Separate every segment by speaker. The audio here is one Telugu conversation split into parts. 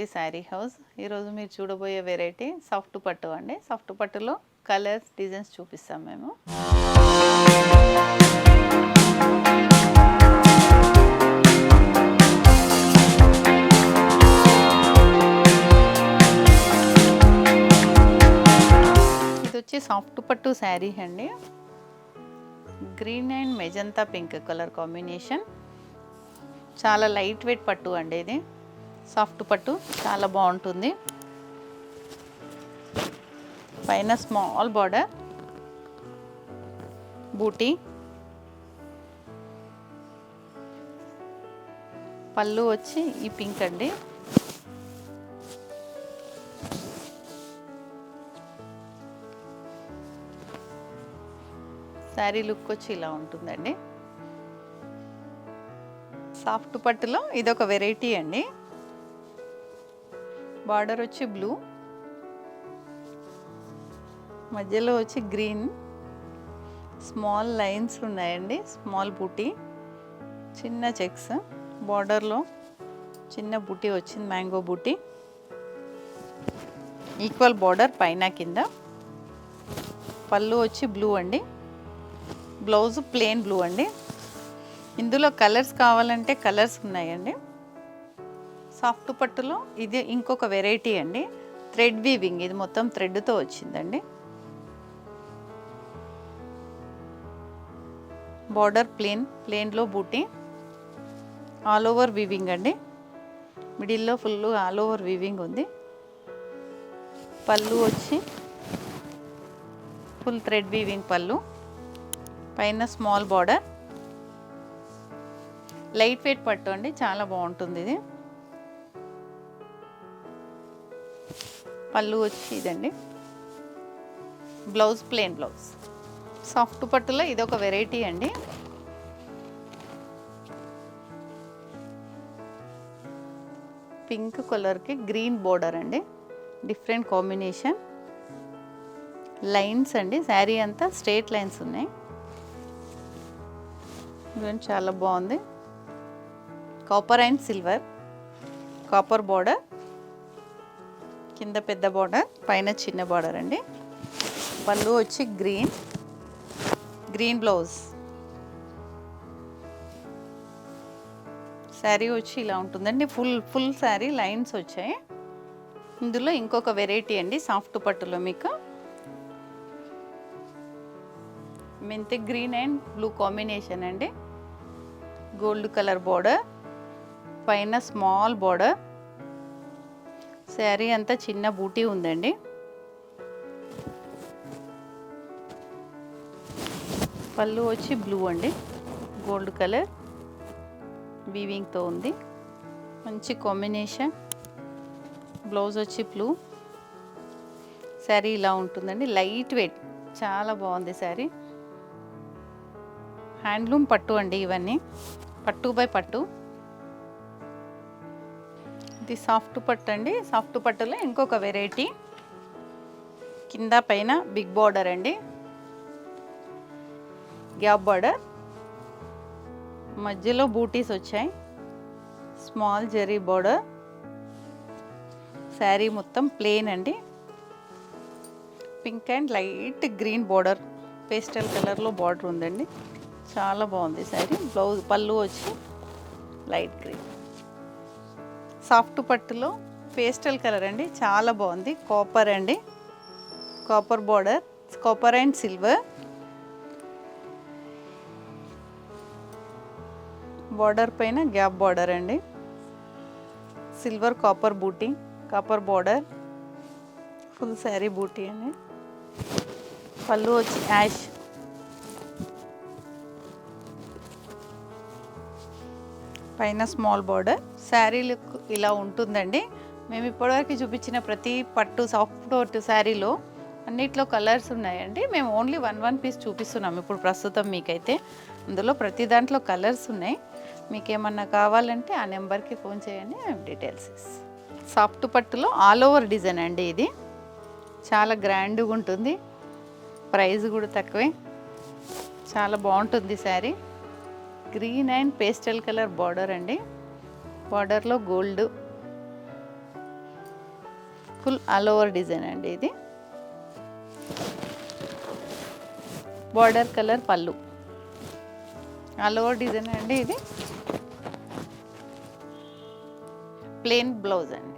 Speaker 1: శక్తి శారీ హౌస్. ఈరోజు మీరు చూడబోయే వెరైటీ సాఫ్ట్ పట్టు అండి. సాఫ్ట్ పట్టులో కలర్స్ డిజైన్స్ చూపిస్తాం మేము. ఇది వచ్చి సాఫ్ట్ పట్టు శారీ అండి. Green and magenta pink colour combination. చాలా లైట్ వెయిట్ పట్టు అండి. ఇది సాఫ్ట్ పట్టు చాలా బాగుంటుంది. పైన స్మాల్ బార్డర్, బూటీ, పళ్ళు వచ్చి ఈ పింక్ అండి. శారీ లుక్ వచ్చి ఇలా ఉంటుందండి. సాఫ్ట్ పట్టులో ఇదొక వెరైటీ అండి. బార్డర్ వచ్చి బ్లూ, మధ్యలో వచ్చి గ్రీన్, స్మాల్ లైన్స్ ఉన్నాయండి. స్మాల్ బూటీ, చిన్న చెక్స్, బార్డర్లో చిన్న బూటీ వచ్చింది, మ్యాంగో బూటీ. ఈక్వల్ బార్డర్ పైన కింద. పళ్ళు వచ్చి బ్లూ అండి. బ్లౌజ్ ప్లెయిన్ బ్లూ అండి. ఇందులో కలర్స్ కావాలంటే కలర్స్ ఉన్నాయండి. సాఫ్ట్ పట్టులో ఇది ఇంకొక వెరైటీ అండి. థ్రెడ్ వీవింగ్, ఇది మొత్తం థ్రెడ్తో వచ్చిందండి. బార్డర్ ప్లెయిన్లో బూటీ, ఆల్ ఓవర్ వీవింగ్ అండి. మిడిల్లో ఫుల్ ఆల్ ఓవర్ వీవింగ్ ఉంది. పళ్ళు వచ్చి ఫుల్ థ్రెడ్ వీవింగ్ పళ్ళు, పైన స్మాల్ బార్డర్. లైట్ వెయిట్ పట్టు అండి, చాలా బాగుంటుంది ఇది. పళ్ళు వచ్చి ఇదండి. Blouse plain blouse. సాఫ్ట్ పట్టులో ఇదొక వెరైటీ అండి. పింక్ కలర్కి గ్రీన్ బోర్డర్ అండి. Different combination. లైన్స్ అండి, శారీ అంతా స్ట్రేట్ లైన్స్ ఉన్నాయి. చాలా బాగుంది. Copper and silver, copper border, కింద పెద్ద బార్డర్, పైన చిన్న బార్డర్ అండి. పళ్ళు వచ్చి గ్రీన్ బ్లౌజ్. శారీ వచ్చి ఇలా ఉంటుందండి. ఫుల్ శారీ లైన్స్ వచ్చాయి. ఇందులో ఇంకొక వెరైటీ అండి సాఫ్ట్ పట్టులో మీకు మెంతి గ్రీన్ అండ్ బ్లూ కాంబినేషన్ అండి. గోల్డ్ కలర్ బార్డర్, పైన స్మాల్ బార్డర్. శారీ అంతా చిన్న బూటీ ఉందండి. పళ్ళు వచ్చి బ్లూ అండి, గోల్డ్ కలర్ వీవింగ్తో ఉంది. మంచి కాంబినేషన్. బ్లౌజ్ వచ్చి బ్లూ. శారీ ఇలా ఉంటుందండి. లైట్ వెయిట్, చాలా బాగుంది శారీ. హ్యాండ్లూమ్ పట్టు అండి ఇవన్నీ, పట్టు బై పట్టు. ఇది సాఫ్ట్ పట్టు అండి. సాఫ్ట్ పట్టులో ఇంకొక వెరైటీ. కింద పైన బిగ్ బార్డర్ అండి, గ్యాప్ బార్డర్, మధ్యలో బూటీస్ వచ్చాయి, స్మాల్ జరీ బార్డర్. శారీ మొత్తం ప్లెయిన్ అండి. Pink and light green border, pastel కలర్లో బార్డర్ ఉందండి. చాలా బాగుంది శారీ. బ్లౌజ్ పళ్ళు వచ్చి లైట్ గ్రీన్. సాఫ్ట్ పట్టులో పేస్టల్ కలర్ అండి, చాలా బాగుంది. కాపర్ అండి, copper border, copper and silver border, పైన గ్యాప్ బార్డర్ అండి. సిల్వర్ కాపర్ బూటీ, కాపర్ బార్డర్, ఫుల్ శారీ బూటీ అండి. పళ్ళు వచ్చి యాష్. పైన స్మాల్ బార్డర్. శారీ లుక్ ఇలా ఉంటుందండి. మేము ఇప్పటివరకు చూపించిన ప్రతి పట్టు సాఫ్ట్ పట్టు శారీలో అన్నిట్లో కలర్స్ ఉన్నాయండి. మేము ఓన్లీ వన్ పీస్ చూపిస్తున్నాం ఇప్పుడు ప్రస్తుతం మీకైతే. అందులో ప్రతి దాంట్లో కలర్స్ ఉన్నాయి. మీకు ఏమన్నా కావాలంటే ఆ నెంబర్కి ఫోన్ చేయండి, మేము డీటెయిల్స్ ఇస్తాం. సాఫ్ట్ పట్టులో ఆల్ ఓవర్ డిజైన్ అండి. ఇది చాలా గ్రాండ్గా ఉంటుంది. ప్రైస్ కూడా తక్కువే. చాలా బాగుంటుంది sari. Green and pastel colour border అండి. బార్డర్లో gold, full all over design అండి ఇది. బార్డర్ కలర్ పళ్ళు, ఆల్ ఓవర్ డిజైన్ అండి ఇది. ప్లెయిన్ బ్లౌజ్ అండి.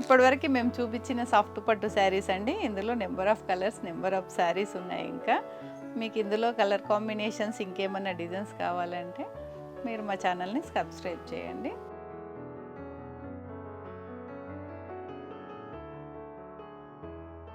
Speaker 1: ఇప్పటివరకు మేము చూపించిన సాఫ్ట్ పట్టు శారీస్ అండి. ఇందులో number of colours, number of saris ఉన్నాయి. ఇంకా మీకు ఇందులో కలర్ కాంబినేషన్స్ ఇంకేమైనా డిజైన్స్ కావాలంటే మీరు మా ఛానల్ని సబ్స్క్రైబ్ చేయండి.